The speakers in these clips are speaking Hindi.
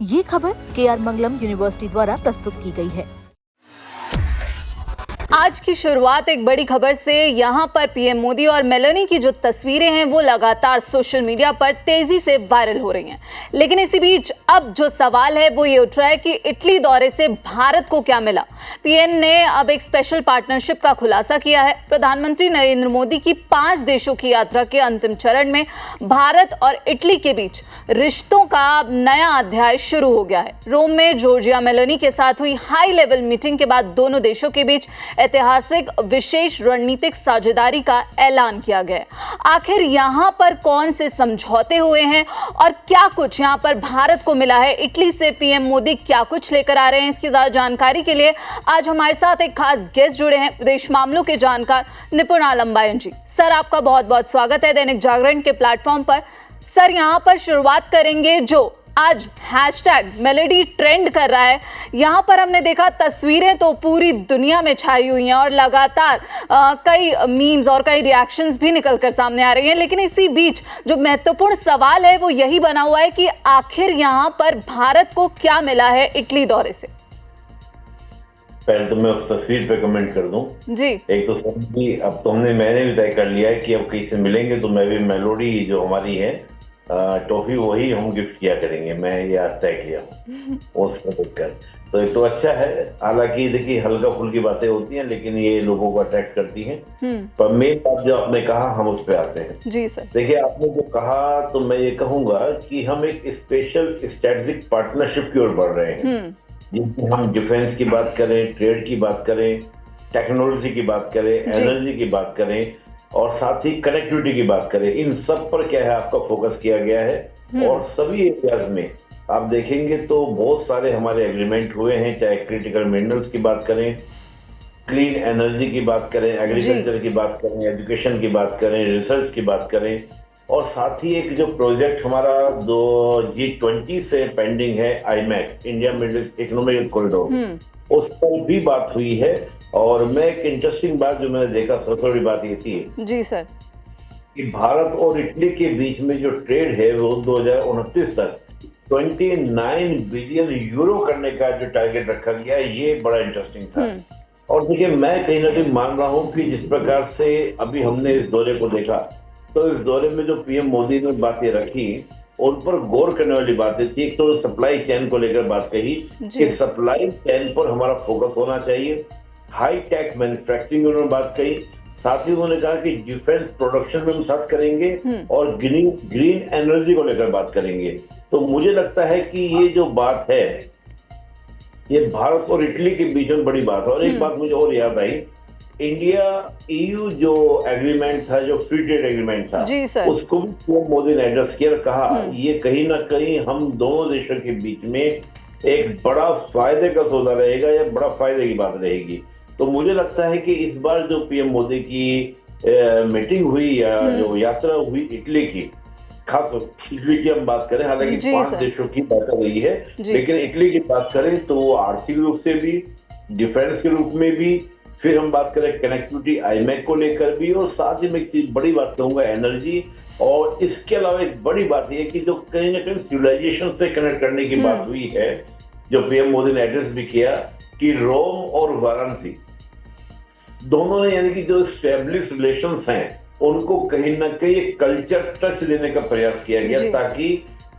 ये खबर KR मंगलम यूनिवर्सिटी द्वारा प्रस्तुत की गई है। आज की शुरुआत एक बड़ी खबर से। यहाँ पर पीएम मोदी और मेलानी की जो तस्वीरें हैं वो लगातार सोशल मीडिया पर तेजी से वायरल हो रही हैं। लेकिन इसी बीच अब जो सवाल है वो ये उठ रहा है कि इटली दौरे से भारत को क्या मिला। पीएम ने अब एक स्पेशल पार्टनरशिप का खुलासा किया है। प्रधानमंत्री नरेंद्र मोदी की 5 देशों की यात्रा के अंतिम चरण में भारत और इटली के बीच रिश्तों का नया अध्याय शुरू हो गया है। रोम में जॉर्जिया मेलोनी के साथ हुई हाई लेवल मीटिंग के बाद दोनों देशों के बीच ऐतिहासिक विशेष रणनीतिक साझेदारी का ऐलान किया गया। आखिर यहां पर कौन से समझौते हुए हैं और क्या कुछ यहां पर भारत को मिला है, इटली से पीएम मोदी क्या कुछ लेकर आ रहे हैं, इसकी ज्यादा जानकारी के लिए आज हमारे साथ एक खास गेस्ट जुड़े हैं, विदेश मामलों के जानकार निपुण आलमबायन जी। सर, आपका बहुत बहुत स्वागत है दैनिक जागरण के प्लेटफॉर्म पर। सर, यहां पर शुरुआत करेंगे जो आज हैशटैग मेलोडी ट्रेंड कर रहा है। यहाँ पर हमने देखा तस्वीरें तो पूरी दुनिया में छाई हुई हैं और लगातार कई मीम्स और कई रिएक्शंस भी निकलकर सामने आ रही हैं। लेकिन इसी बीच जो महत्वपूर्ण सवाल है वो यही बना हुआ है कि आखिर यहाँ पर भारत को क्या मिला है इटली दौरे से। पहले तो मैं उस तस्वीर पे कमेंट कर दूं जी। एक तो समझी, अब तो मैंने भी तय कर लिया है कि अब कहीं से मिलेंगे तो मैं भी मेलोडी जो हमारी है टॉफी वही हम गिफ्ट किया करेंगे। मैं ये आज तय किया उसको देखकर तो एक तो अच्छा है। हालांकि देखिए हल्का फुल्की बातें होती हैं लेकिन ये लोगों को अट्रैक्ट करती हैं। पर मेन बात जो आपने कहा हम उस पर आते हैं। जी सर। देखिए आपने जो कहा तो मैं ये कहूंगा कि हम एक स्पेशल स्ट्रेटेजिक पार्टनरशिप की ओर बढ़ रहे हैं जिसमें हम डिफेंस की बात करें, ट्रेड की बात करें, टेक्नोलॉजी की बात करें, एनर्जी की बात करें और साथ ही कनेक्टिविटी की बात करें। इन सब पर क्या है आपका फोकस किया गया है और सभी एरियाज में आप देखेंगे तो बहुत सारे हमारे एग्रीमेंट हुए हैं, चाहे क्रिटिकल मिनरल्स की बात करें, क्लीन एनर्जी की बात करें, एग्रीकल्चर की बात करें, एजुकेशन की बात करें, रिसर्च की बात करें और साथ ही एक जो प्रोजेक्ट हमारा G20 से पेंडिंग है IMEC, India middle east economic corridor, उस पर भी बात हुई है। और मैं एक इंटरेस्टिंग बात जो मैंने देखा, सबसे बड़ी बात ये थी जी सर कि भारत और इटली के बीच में जो ट्रेड है वो 2029 तक 29 बिलियन यूरो करने का जो टारगेट रखा गया है, ये बड़ा इंटरेस्टिंग था। और देखिए मैं कहीं ना कहीं मान रहा हूँ कि जिस प्रकार से अभी हमने इस दौरे को देखा तो इस दौरे में जो पीएम मोदी ने बातें रखी उन पर गौर करने वाली बातें थी। एक तो सप्लाई चेन को लेकर बात कही कि सप्लाई चेन पर हमारा फोकस होना चाहिए, हाई टेक मैन्युफैक्चरिंग उन्होंने बात कही, साथ ही उन्होंने कहा कि डिफेंस प्रोडक्शन में हम साथ करेंगे और ग्रीन एनर्जी को लेकर बात करेंगे। तो मुझे लगता है कि ये जो बात है ये भारत और इटली के बीच में बड़ी बात है। और एक बात मुझे और याद आई, इंडिया EU जो एग्रीमेंट था, जो फ्री ट्रेड एग्रीमेंट था, उसको भी पीएम मोदी ने एड्रेस किया और कहा ये कहीं ना कहीं हम दोनों देशों के बीच में एक बड़ा फायदे का सौदा रहेगा या बड़ा फायदे की बात रहेगी। तो मुझे लगता है कि इस बार जो पीएम मोदी की मीटिंग हुई या जो यात्रा हुई इटली की, खास इटली की हम बात करें, हालांकि 5 देशों की बात हो रही है लेकिन इटली की बात करें तो आर्थिक रूप से भी, डिफेंस के रूप में भी, फिर हम बात करें कनेक्टिविटी IMEC को लेकर भी, और साथ ही मैं एक चीज बड़ी बात कहूंगा एनर्जी। और इसके अलावा एक बड़ी बात यह कि जो कहीं ना कहीं सिविलाइजेशन से कनेक्ट करने की बात हुई है, जो पीएम मोदी ने एड्रेस भी किया कि रोम और वाराणसी दोनों ने यानी कि जो एस्टेब्लिश रिलेशंस हैं उनको कहीं ना कहीं एक कल्चर टच देने का प्रयास किया गया ताकि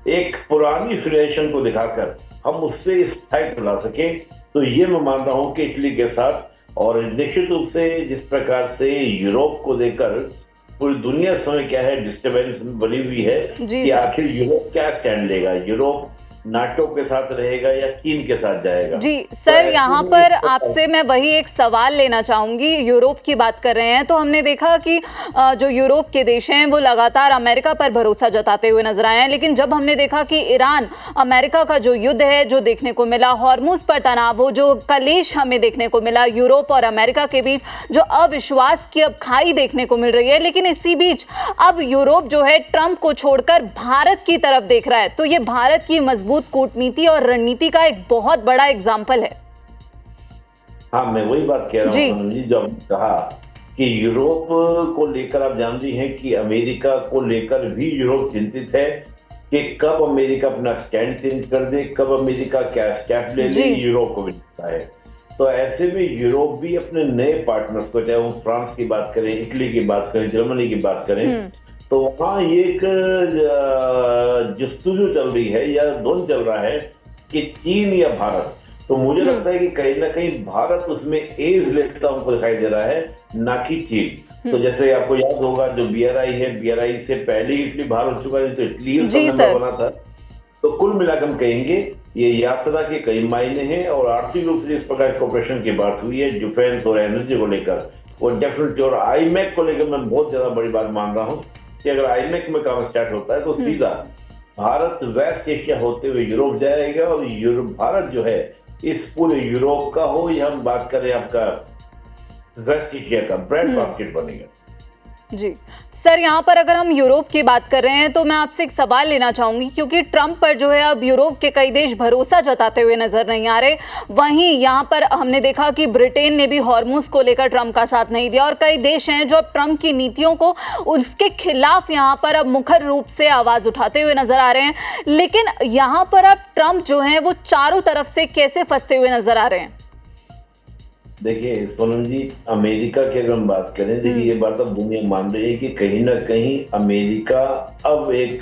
एक पुरानी रिलेशन को दिखाकर हम उससे स्थायित्व ला सके। तो ये मैं मान रहा हूं कि इटली के साथ, और निश्चित रूप से जिस प्रकार से यूरोप को लेकर पूरी दुनिया समय क्या है डिस्टर्बेंस बनी हुई है कि आखिर यूरोप क्या स्टैंड लेगा, यूरोप नाटो के साथ रहेगा या चीन के साथ जाएगा। जी सर, यहाँ पर आपसे मैं वही एक सवाल लेना चाहूंगी। यूरोप की बात कर रहे हैं तो हमने देखा कि जो यूरोप के देश हैं वो लगातार अमेरिका पर भरोसा जताते हुए नजर आए हैं। लेकिन जब हमने देखा कि ईरान अमेरिका का जो युद्ध है जो देखने को मिला, हॉर्मुज पर तनाव, वो जो कलेश हमें देखने को मिला, यूरोप और अमेरिका के बीच जो अविश्वास की अब खाई देखने को मिल रही है। लेकिन इसी बीच अब यूरोप जो है ट्रंप को छोड़कर भारत की तरफ देख रहा है। तो ये भारत की मजबूत कूटनीति और रणनीति का एक बहुत बड़ा एग्जाम्पल है। हाँ, मैं वही बात कह रहा हूँ सोनम जी, जो आपने कहा कि यूरोप को लेकर आप जानती हैं कि अमेरिका को लेकर भी यूरोप चिंतित है कि कब अमेरिका अपना स्टैंड चेंज कर दे, कब अमेरिका क्या स्टेप ले ले, यूरोप को भी लगता है। तो ऐसे में यूरोप भी अपने नए पार्टनर्स को, चाहे वो फ्रांस की बात करें, इटली की बात करें, जर्मनी की बात करें, तो वहाँ ये एक जस्तुजू चल रही है या धुन चल रहा है कि चीन या भारत। तो मुझे लगता है कि कहीं ना कहीं भारत उसमें एज लेता हमको दिखाई दे रहा है, ना कि चीन। तो जैसे आपको याद होगा जो BRI है, BRI से पहले इटली बाहर हो चुका है, तो इटली उसका मेंबर बना था। तो कुल मिलाकर हम कहेंगे ये यात्रा के कई मायने हैं और आर्थिक रूप से इस प्रकार कोऑपरेशन की बात हुई है डिफेंस और एनर्जी को लेकर, वो डेफिनेटली। और IMEC को लेकर मैं बहुत ज्यादा बड़ी बात मान रहा हूँ कि अगर IMEC में काम स्टार्ट होता है तो सीधा भारत वेस्ट एशिया होते हुए यूरोप जाएगा, और यूरोप भारत जो है इस पूरे यूरोप का हो या हम बात करें आपका वेस्ट एशिया का, ब्रेड बास्केट बनेगा। जी सर, यहाँ पर अगर हम यूरोप की बात कर रहे हैं तो मैं आपसे एक सवाल लेना चाहूंगी, क्योंकि ट्रंप पर जो है अब यूरोप के कई देश भरोसा जताते हुए नजर नहीं आ रहे। वहीं यहाँ पर हमने देखा कि ब्रिटेन ने भी हॉर्मुज को लेकर ट्रंप का साथ नहीं दिया, और कई देश हैं जो अब ट्रंप की नीतियों को उसके खिलाफ यहाँ पर अब मुखर रूप से आवाज उठाते हुए नजर आ रहे हैं। लेकिन यहाँ पर अब ट्रंप जो है वो चारों तरफ से कैसे फंसते हुए नजर आ रहे हैं? देखिए सोनम जी, अमेरिका की अगर हम बात करें, देखिए ये बात अब दुनिया मान रही है कि कहीं ना कहीं अमेरिका अब एक,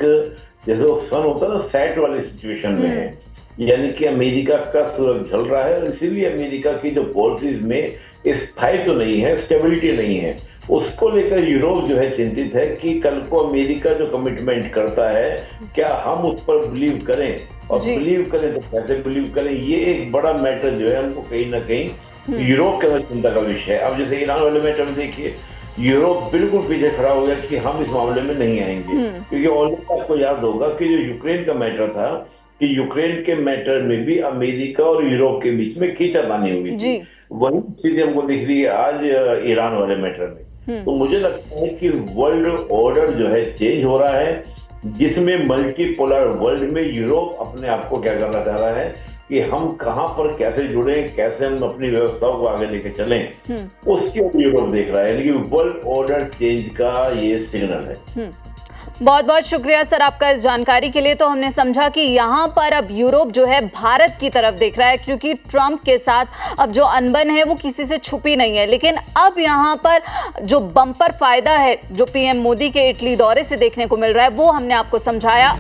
जैसे वो सन होता है ना, सेट वाली सिचुएशन में है। यानी कि अमेरिका का सूरज झल रहा है, और इसीलिए अमेरिका की जो पॉलिसीज में स्थायित्व तो नहीं है, स्टेबिलिटी नहीं है। उसको लेकर यूरोप जो है चिंतित है कि कल को अमेरिका जो कमिटमेंट करता है, क्या हम उस पर बिलीव करें, और बिलीव करें तो कैसे बिलीव करें। ये एक बड़ा मैटर जो है हमको कहीं ना कहीं यूरोप के अंदर चिंता का विषय है। अब जैसे ईरान वाले मैटर में देखिए, यूरोप बिल्कुल पीछे खड़ा हो गया कि हम इस मामले में नहीं आएंगे, क्योंकि ऑलरेडी आपको याद होगा कि जो यूक्रेन का मैटर था, कि यूक्रेन के मैटर में भी अमेरिका और यूरोप के बीच में खींचातानी हुई थी। वही चीजें हमको दिख रही है आज ईरान वाले मैटर में। तो मुझे लगता है कि वर्ल्ड ऑर्डर जो है चेंज हो रहा है, जिसमें मल्टीपोलर वर्ल्ड में यूरोप अपने आप को क्या करना चाह रहा है कि हम कहां पर कैसे जुड़े, कैसे हम अपनी व्यवस्थाओं को आगे लेके चलें, उसके ऊपर यूरोप देख रहा है। यानी कि वर्ल्ड ऑर्डर चेंज का ये सिग्नल है। बहुत बहुत शुक्रिया सर आपका इस जानकारी के लिए। तो हमने समझा कि यहाँ पर अब यूरोप जो है भारत की तरफ देख रहा है, क्योंकि ट्रंप के साथ अब जो अनबन है वो किसी से छुपी नहीं है। लेकिन अब यहाँ पर जो बम्पर फायदा है जो PM मोदी के इटली दौरे से देखने को मिल रहा है, वो हमने आपको समझाया।